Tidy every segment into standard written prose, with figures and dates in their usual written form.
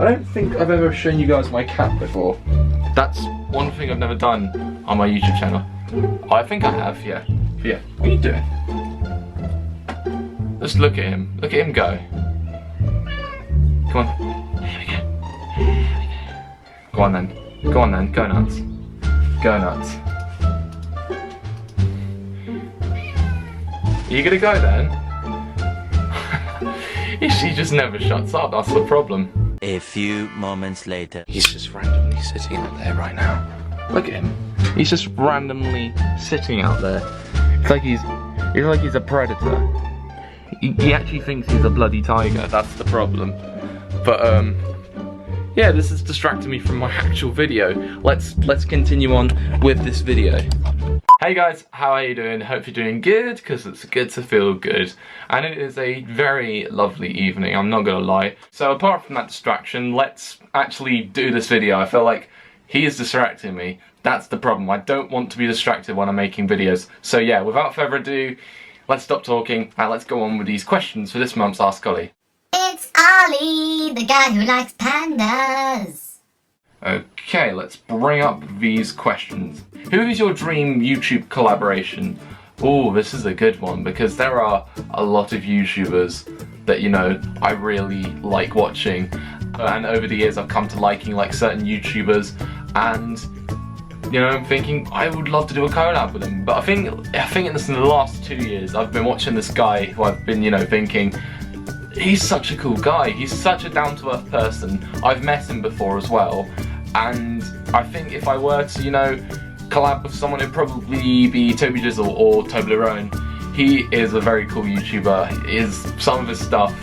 I don't think I've ever shown you guys my cat before. That's one thing I've never done on my YouTube channel. I think I have, yeah. But yeah, what are you doing? Just look at him. Look at him go. Come on. Here we go. Go on then. Go on then. Go nuts. Go nuts. Are you gonna go then? She just never shuts up, that's the problem. A few moments later. He's just randomly sitting out there right now. Look at him. He's just randomly sitting out there. It's like he's a predator. He actually thinks he's a bloody tiger, that's the problem. But yeah, this is distracting me from my actual video. Let's continue on with this video. Hey guys, how are you doing? Hope you're doing good, because it's good to feel good. And it is a very lovely evening, I'm not gonna lie. So apart from that distraction, let's actually do this video. I feel like he is distracting me. That's the problem. I don't want to be distracted when I'm making videos. So yeah, without further ado, let's stop talking and let's go on with these questions for this month's Ask Ollie. It's Ollie, the guy who likes pandas. Okay, let's bring up these questions. Who is your dream YouTube collaboration? Oh, this is a good one because there are a lot of YouTubers that, you know, I really like watching. And over the years I've come to liking like certain YouTubers and, you know, I'm thinking I would love to do a collab with them. But I think in the last 2 years I've been watching this guy who I've been, you know, thinking, he's such a cool guy, he's such a down-to-earth person. I've met him before as well, and I think if I were to, you know, collab with someone, it'd probably be Toby Jizzle or Toblerone. He is a very cool YouTuber. Some of his stuff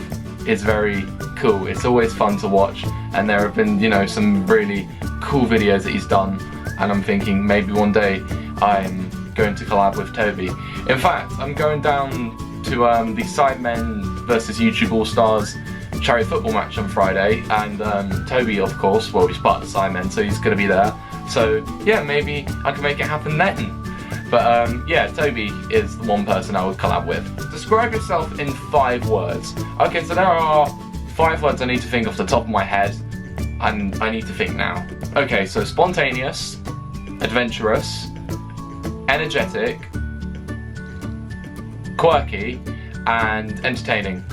is very cool. It's always fun to watch, and there have been, you know, some really cool videos that he's done, and I'm thinking maybe one day I'm going to collab with Toby. In fact, I'm going down to the Sidemen versus YouTube All-Stars charity football match on Friday, and Toby, of course, well, he's part of the Sidemen, so he's going to be there. So yeah, maybe I can make it happen then. But yeah, Toby is the one person I would collab with. Describe yourself in 5 words. Okay, so there are 5 words I need to think off the top of my head, and I need to think now. Okay, so spontaneous, adventurous, energetic, quirky, and entertaining.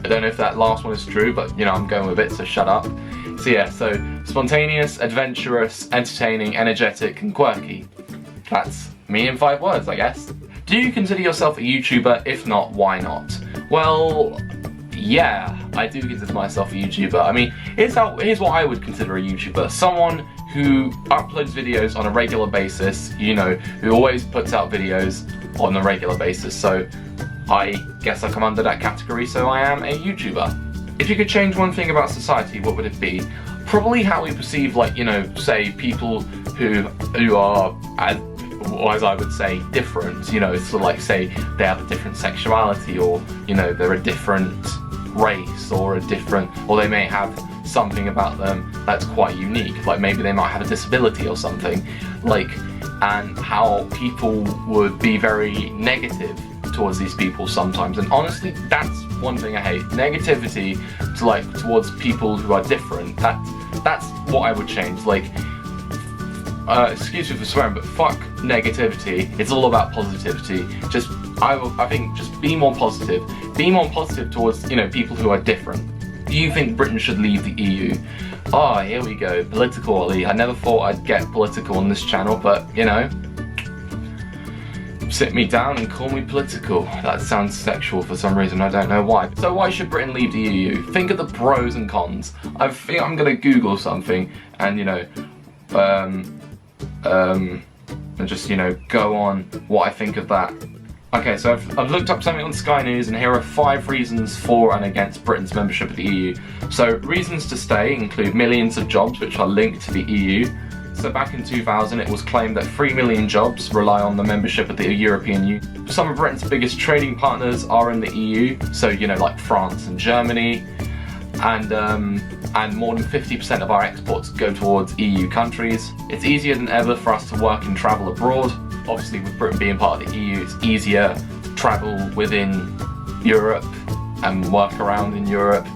I don't know if that last one is true, but you know, I'm going with it, so shut up. So yeah, so spontaneous, adventurous, entertaining, energetic, and quirky. That's me in 5 words, I guess. Do you consider yourself a YouTuber? If not, why not? Well, yeah, I do consider myself a YouTuber. I mean, here's what I would consider a YouTuber. Someone who uploads videos on a regular basis, you know, who always puts out videos on a regular basis. So I guess I come under that category, so I am a YouTuber. If you could change one thing about society, what would it be? Probably how we perceive, like, you know, say people who are, as I would say, different. You know, it's sort of like, say they have a different sexuality, or, you know, they're a different race, or they may have something about them that's quite unique. Like maybe they might have a disability or something. Like, and how people would be very negative towards these people sometimes, and honestly that's one thing I hate. Negativity towards people who are different. That's what I would change. Like, excuse me for swearing, but fuck negativity. It's all about positivity. I think just be more positive. Be more positive towards, you know, people who are different. Do you think Britain should leave the EU? Oh, here we go, political Ollie. I never thought I'd get political on this channel, but you know, sit me down and call me political. That sounds sexual for some reason, I don't know why. So why should Britain leave the EU? Think of the pros and cons. I think I'm gonna Google something and, you know, and just, you know, go on what I think of that. Okay, so I've looked up something on Sky News, and here are 5 reasons for and against Britain's membership of the EU. So reasons to stay include millions of jobs which are linked to the EU. So back in 2000 it was claimed that 3 million jobs rely on the membership of the European Union. Some of Britain's biggest trading partners are in the EU, so, you know, like France and Germany, and more than 50% of our exports go towards EU countries. It's easier than ever for us to work and travel abroad. Obviously with Britain being part of the EU, it's easier to travel within Europe and work around in Europe.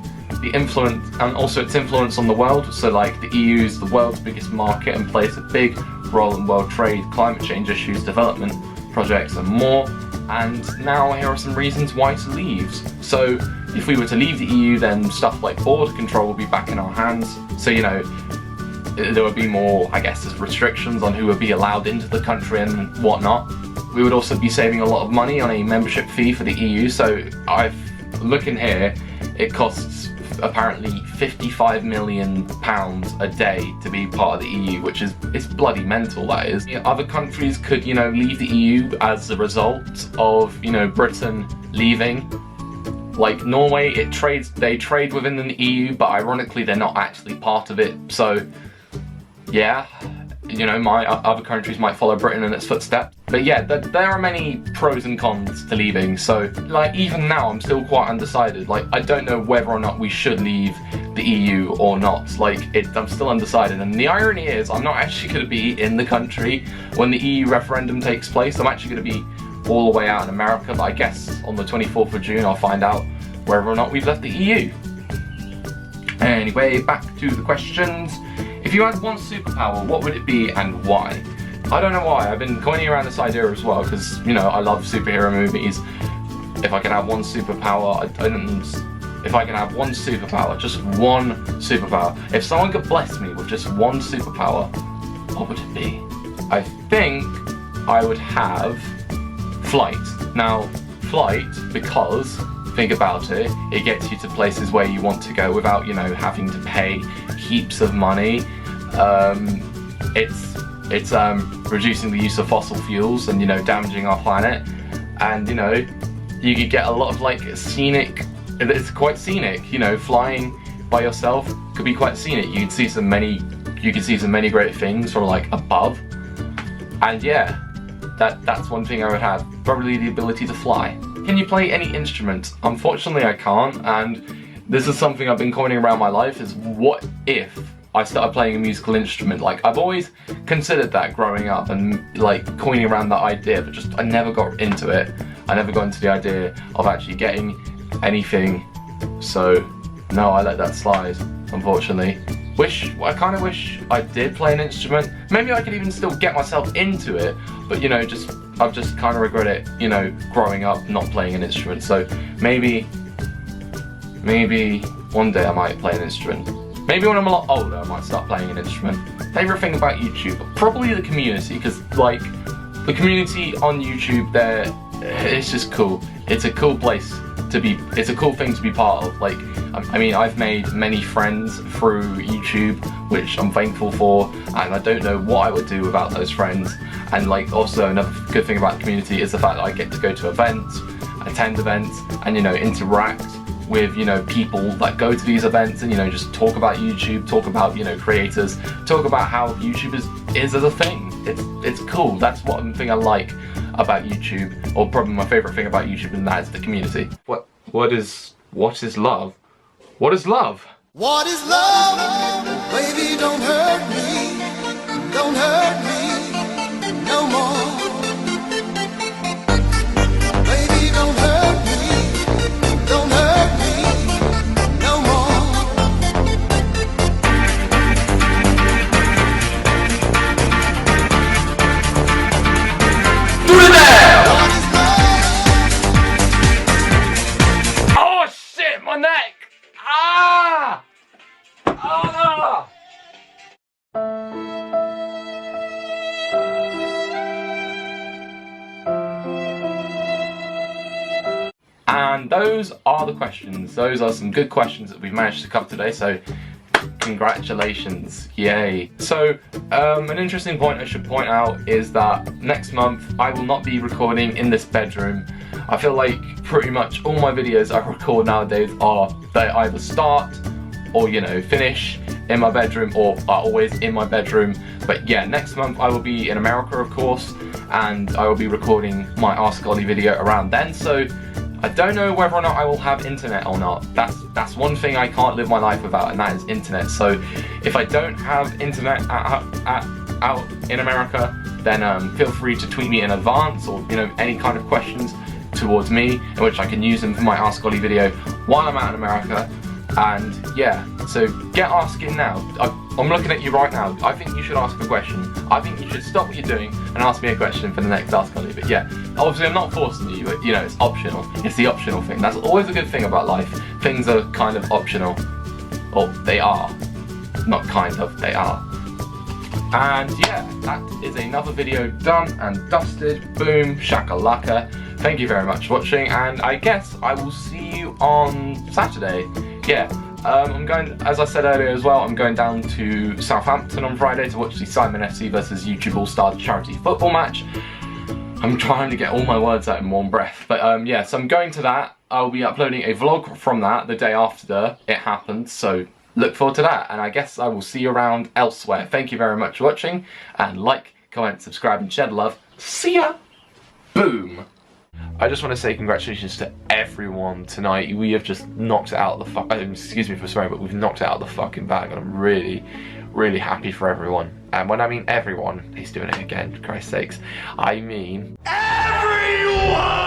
the influence and also its influence on the world. So like the EU is the world's biggest market and plays a big role in world trade, climate change issues, development projects and more. And now here are some reasons why to leave. So if we were to leave the EU, then stuff like border control will be back in our hands. So you know, there would be more, I guess, restrictions on who would be allowed into the country and whatnot. We would also be saving a lot of money on a membership fee for the EU. So I've looking here, it costs apparently £55 million a day to be part of the EU, which is, it's bloody mental, that is. You know, other countries could, you know, leave the EU as a result of, you know, Britain leaving. Like Norway, they trade within the EU, but ironically they're not actually part of it. So yeah, you know, other countries might follow Britain in its footsteps. But yeah, there are many pros and cons to leaving. So like even now I'm still quite undecided. Like I don't know whether or not we should leave the EU or not. Like I'm still undecided. And the irony is I'm not actually going to be in the country when the EU referendum takes place. I'm actually going to be all the way out in America. But I guess on the 24th of June I'll find out whether or not we've left the EU. Anyway, back to the questions. If you had one superpower, what would it be and why? I don't know why, I've been coining around this idea as well, because, you know, I love superhero movies. If I could have one superpower, if I could have one superpower, just one superpower. If someone could bless me with just one superpower, what would it be? I think I would have flight. Now, flight, because, think about it, it gets you to places where you want to go without, you know, having to pay heaps of money. It's reducing the use of fossil fuels and, you know, damaging our planet. And, you know, you could get a lot of like scenic, it's quite scenic, you know, flying by yourself could be quite scenic. You could see some many great things from like above. And yeah, that's one thing I would have, probably the ability to fly. Can you play any instrument? Unfortunately I can't, and this is something I've been coining around my life, is what if I started playing a musical instrument? Like I've always considered that growing up and like coining around that idea, but just I never got into it. I never got into the idea of actually getting anything, so no, I let that slide, unfortunately. I kind of wish I did play an instrument. Maybe I could even still get myself into it, but you know, I've just kind of regret it, you know, growing up not playing an instrument. So maybe one day I might play an instrument. Maybe when I'm a lot older I might start playing an instrument. Favorite thing about YouTube? Probably the community, because like the community on YouTube there, it's just cool. It's a cool place to be, it's a cool thing to be part of. Like, I mean, I've made many friends through YouTube, which I'm thankful for, and I don't know what I would do without those friends. And like also another good thing about the community is the fact that I get to go to events, attend events, and you know, interact with, you know, people that go to these events, and you know, just talk about YouTube, talk about, you know, creators, talk about how YouTube is as a thing. It's cool. That's one thing I like about YouTube, or probably my favorite thing about YouTube, and that is the community. What is love? What is love? What is love? Baby, don't hurt me. Don't hurt me no more. Baby, don't hurt me. Don't hurt me no more. Do it there! What is love? Oh shit, my neck! Ah! Ah! And those are the questions. Those are some good questions that we've managed to cover today, so congratulations, yay. So, an interesting point I should point out is that next month I will not be recording in this bedroom. I feel like pretty much all my videos I record nowadays they either start or, you know, finish in my bedroom, or are always in my bedroom. But yeah, next month I will be in America, of course, and I will be recording my Ask Ollie video around then, so I don't know whether or not I will have internet or not. That's one thing I can't live my life without, and that is internet. So if I don't have internet out in America, then feel free to tweet me in advance, or you know, any kind of questions towards me, in which I can use them for my Ask Ollie video while I'm out in America. And yeah, so get asking now. I'm looking at you right now. I think you should ask a question. I think you should stop what you're doing and ask me a question for the next Ask Ollie. But yeah, obviously I'm not forcing you, but you know, it's optional. It's the optional thing. That's always a good thing about life. Things are kind of optional. Or they are. Not kind of, they are. And yeah, that is another video done and dusted. Boom, shakalaka. Thank you very much for watching, and I guess I will see you on Saturday. Yeah, I'm going, as I said earlier as well, I'm going down to Southampton on Friday to watch the Simon FC versus YouTube All-Stars charity football match. I'm trying to get all my words out in one breath, but yeah, so I'm going to that. I'll be uploading a vlog from that the day after it happened, so look forward to that, and I guess I will see you around elsewhere. Thank you very much for watching, and like, comment, subscribe, and shed love. See ya! Boom! I just want to say congratulations to everyone tonight. We have just knocked it out of the fuck. Excuse me for swearing, but we've knocked it out of the fucking bag, and I'm really, really happy for everyone. And when I mean everyone, he's doing it again, for Christ's sakes. I mean everyone!